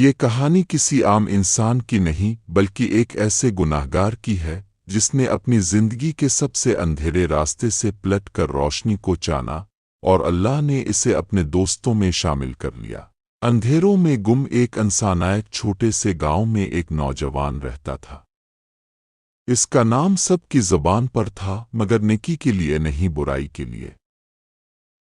یہ کہانی کسی عام انسان کی نہیں بلکہ ایک ایسے گناہگار کی ہے جس نے اپنی زندگی کے سب سے اندھیرے راستے سے پلٹ کر روشنی کو چانا اور اللہ نے اسے اپنے دوستوں میں شامل کر لیا۔ اندھیروں میں گم ایک انسانائک چھوٹے سے گاؤں میں ایک نوجوان رہتا تھا۔ اس کا نام سب کی زبان پر تھا مگر نیکی کے لیے نہیں، برائی کے لیے۔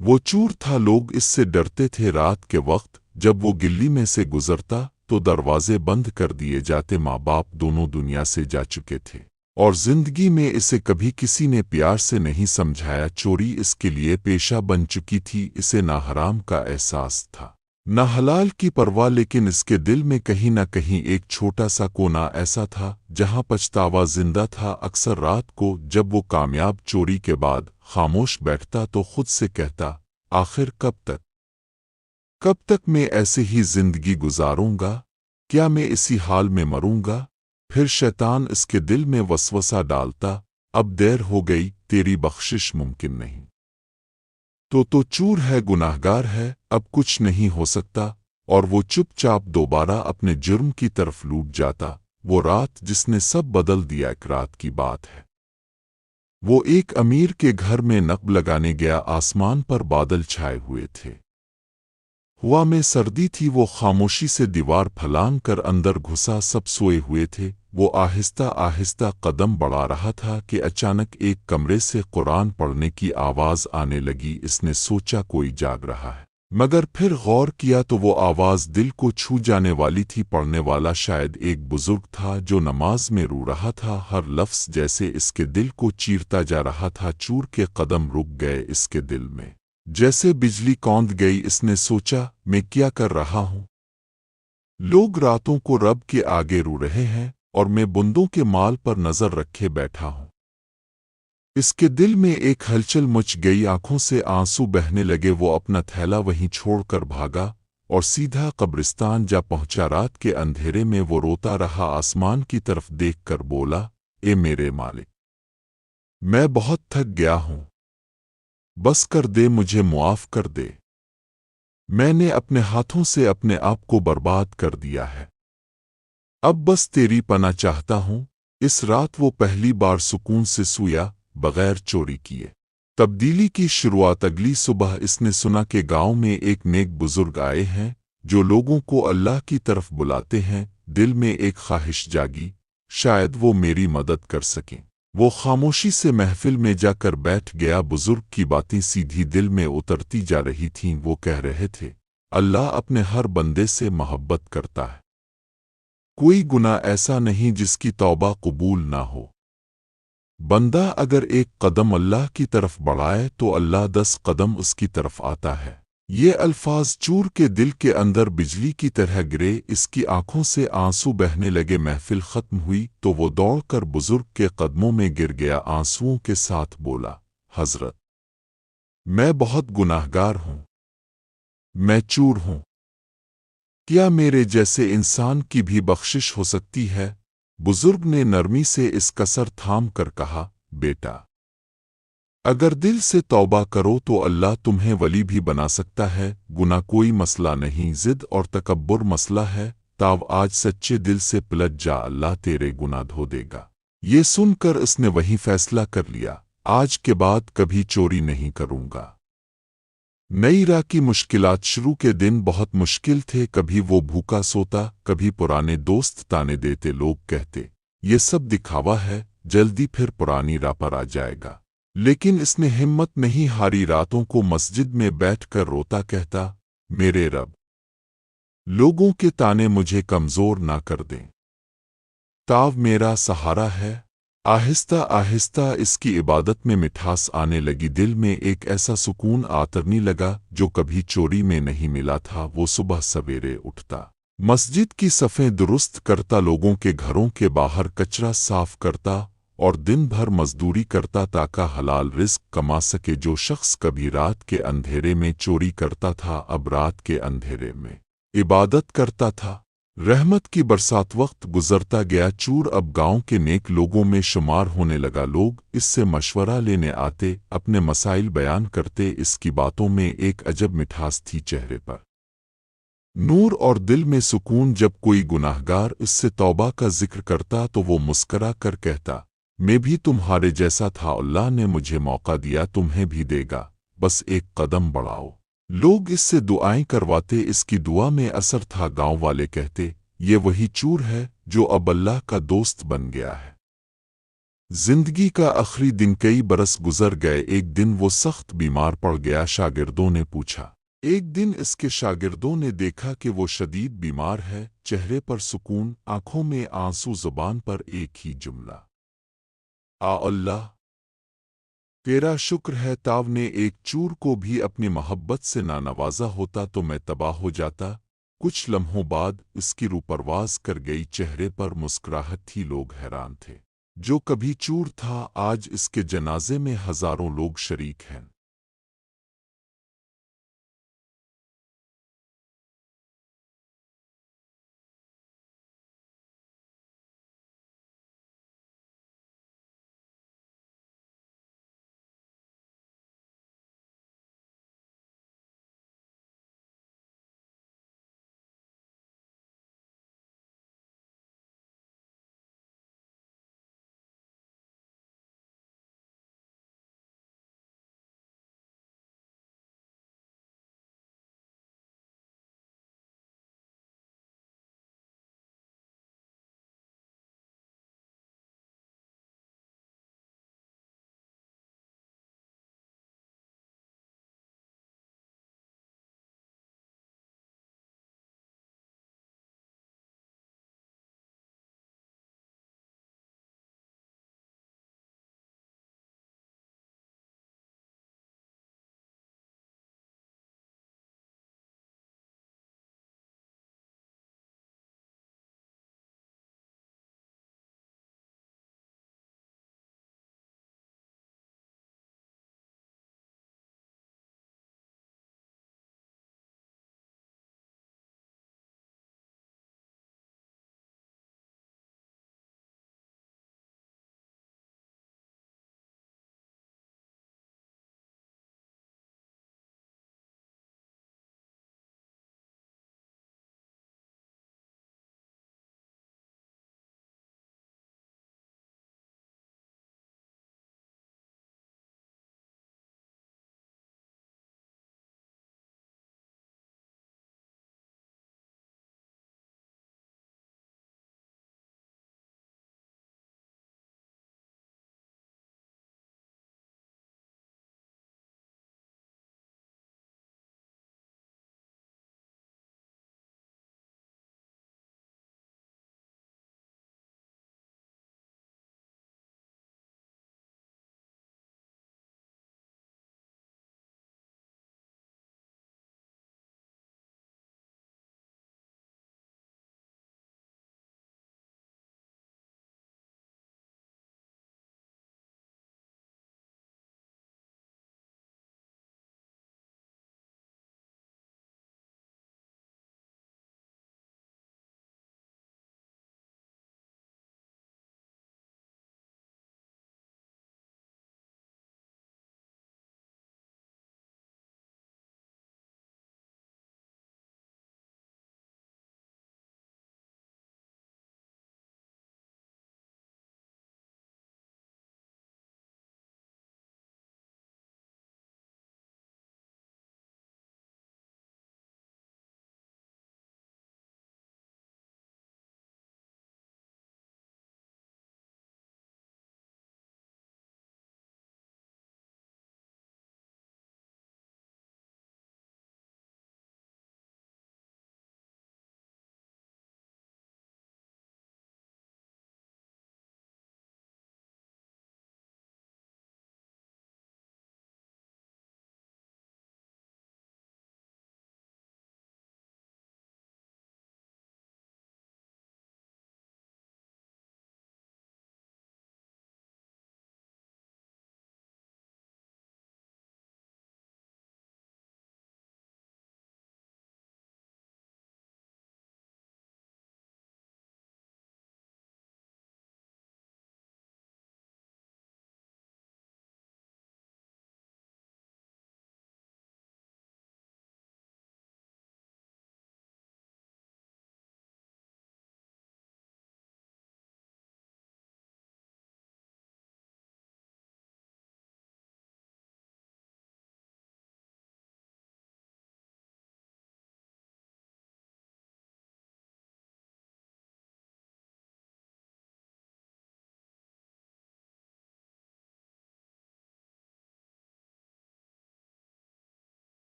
وہ چور تھا، لوگ اس سے ڈرتے تھے۔ رات کے وقت جب وہ گلی میں سے گزرتا تو دروازے بند کر دیے جاتے۔ ماں باپ دونوں دنیا سے جا چکے تھے اور زندگی میں اسے کبھی کسی نے پیار سے نہیں سمجھایا۔ چوری اس کے لیے پیشہ بن چکی تھی۔ اسے نہ حرام کا احساس تھا نہ حلال کی پرواہ، لیکن اس کے دل میں کہیں نہ کہیں ایک چھوٹا سا کونا ایسا تھا جہاں پچھتاوا زندہ تھا۔ اکثر رات کو جب وہ کامیاب چوری کے بعد خاموش بیٹھتا تو خود سے کہتا، آخر کب تک میں ایسے ہی زندگی گزاروں گا؟ کیا میں اسی حال میں مروں گا؟ پھر شیطان اس کے دل میں وسوسہ ڈالتا، اب دیر ہو گئی، تیری بخشش ممکن نہیں۔ تو چور ہے، گناہگار ہے، اب کچھ نہیں ہو سکتا، اور وہ چپ چاپ دوبارہ اپنے جرم کی طرف لوٹ جاتا۔ وہ رات جس نے سب بدل دیا، ایک رات کی بات ہے۔ وہ ایک امیر کے گھر میں نقب لگانے گیا۔ آسمان پر بادل چھائے ہوئے تھے، ہوا میں سردی تھی۔ وہ خاموشی سے دیوار پھلانگ کر اندر گھسا۔ سب سوئے ہوئے تھے۔ وہ آہستہ آہستہ قدم بڑھا رہا تھا کہ اچانک ایک کمرے سے قرآن پڑھنے کی آواز آنے لگی۔ اس نے سوچا کوئی جاگ رہا ہے، مگر پھر غور کیا تو وہ آواز دل کو چھو جانے والی تھی۔ پڑھنے والا شاید ایک بزرگ تھا جو نماز میں رو رہا تھا، ہر لفظ جیسے اس کے دل کو چیرتا جا رہا تھا۔ چور کے قدم رک گئے، اس کے دل میں جیسے بجلی کوند گئی۔ اس نے سوچا، میں کیا کر رہا ہوں؟ لوگ راتوں کو رب کے آگے رو رہے ہیں اور میں بندوں کے مال پر نظر رکھے بیٹھا ہوں۔ اس کے دل میں ایک ہلچل مچ گئی، آنکھوں سے آنسو بہنے لگے۔ وہ اپنا تھیلا وہیں چھوڑ کر بھاگا اور سیدھا قبرستان جا پہنچا۔ رات کے اندھیرے میں وہ روتا رہا، آسمان کی طرف دیکھ کر بولا، اے میرے مالک، میں بہت تھک گیا ہوں، بس کر دے، مجھے معاف کر دے۔ میں نے اپنے ہاتھوں سے اپنے آپ کو برباد کر دیا ہے، اب بس تیری پناہ چاہتا ہوں۔ اس رات وہ پہلی بار سکون سے سویا، بغیر چوری کیے۔ تبدیلی کی شروعات اگلی صبح اس نے سنا کہ گاؤں میں ایک نیک بزرگ آئے ہیں جو لوگوں کو اللہ کی طرف بلاتے ہیں۔ دل میں ایک خواہش جاگی، شاید وہ میری مدد کر سکیں۔ وہ خاموشی سے محفل میں جا کر بیٹھ گیا۔ بزرگ کی باتیں سیدھی دل میں اترتی جا رہی تھیں۔ وہ کہہ رہے تھے، اللہ اپنے ہر بندے سے محبت کرتا ہے، کوئی گناہ ایسا نہیں جس کی توبہ قبول نہ ہو۔ بندہ اگر ایک قدم اللہ کی طرف بڑھائے تو اللہ 10 قدم اس کی طرف آتا ہے۔ یہ الفاظ چور کے دل کے اندر بجلی کی طرح گرے، اس کی آنکھوں سے آنسو بہنے لگے۔ محفل ختم ہوئی تو وہ دوڑ کر بزرگ کے قدموں میں گر گیا، آنسوؤں کے ساتھ بولا، حضرت، میں بہت گناہگار ہوں، میں چور ہوں، کیا میرے جیسے انسان کی بھی بخشش ہو سکتی ہے؟ بزرگ نے نرمی سے اس کا سر تھام کر کہا، بیٹا، اگر دل سے توبہ کرو تو اللہ تمہیں ولی بھی بنا سکتا ہے۔ گناہ کوئی مسئلہ نہیں، ضد اور تکبر مسئلہ ہے۔ تاو آج سچے دل سے پلٹ جا، اللہ تیرے گناہ دھو دے گا۔ یہ سن کر اس نے وہی فیصلہ کر لیا، آج کے بعد کبھی چوری نہیں کروں گا۔ نئی راہ کی مشکلات شروع کے دن بہت مشکل تھے۔ کبھی وہ بھوکا سوتا، کبھی پرانے دوست تانے دیتے، لوگ کہتے، یہ سب دکھاوا ہے، جلدی پھر پرانی راہ پر آ جائے گا۔ لیکن اس نے ہمت نہیں ہاری۔ راتوں کو مسجد میں بیٹھ کر روتا، کہتا، میرے رب، لوگوں کے تانے مجھے کمزور نہ کر دیں، تاو میرا سہارا ہے۔ آہستہ آہستہ اس کی عبادت میں مٹھاس آنے لگی، دل میں ایک ایسا سکون آترنے لگا جو کبھی چوری میں نہیں ملا تھا۔ وہ صبح سویرے اٹھتا، مسجد کی صفیں درست کرتا، لوگوں کے گھروں کے باہر کچرا صاف کرتا اور دن بھر مزدوری کرتا تاکہ حلال رزق کما سکے۔ جو شخص کبھی رات کے اندھیرے میں چوری کرتا تھا اب رات کے اندھیرے میں عبادت کرتا تھا۔ رحمت کی برسات وقت گزرتا گیا، چور اب گاؤں کے نیک لوگوں میں شمار ہونے لگا۔ لوگ اس سے مشورہ لینے آتے، اپنے مسائل بیان کرتے، اس کی باتوں میں ایک عجب مٹھاس تھی چہرے پر۔ नूर और दिल में सुकून। जब कोई गुनाहगार इससे तौबा का जिक्र करता तो वो मुस्करा कर कहता, मैं भी तुम्हारे जैसा था, अल्लाह ने मुझे मौका दिया, तुम्हें भी देगा, बस एक कदम बढ़ाओ। लोग इससे दुआएं करवाते, इसकी दुआ में असर था। गांव वाले कहते, ये वही चूर है जो अब अल्लाह का दोस्त बन गया है। जिंदगी का आखिरी दिन, कई बरस गुजर गए। एक दिन वो सख्त बीमार पड़ गया। शागिर्दों ने पूछा। एक दिन इसके शागिर्दों ने देखा कि वो शदीद बीमार है, चेहरे पर सुकून, आंखों में आंसू, जुबान पर एक ही जुमला, आ अल्लाह, तेरा शुक्र है। ताव ने एक चूर को भी अपनी मोहब्बत से ना नवाजा होता तो मैं तबाह हो जाता। कुछ लम्हों बाद इसकी रूह परवाज कर गई, चेहरे पर मुस्कुराहट थी। लोग हैरान थे। जो कभी चूर था आज इसके जनाजे में हजारों लोग शरीक हैं।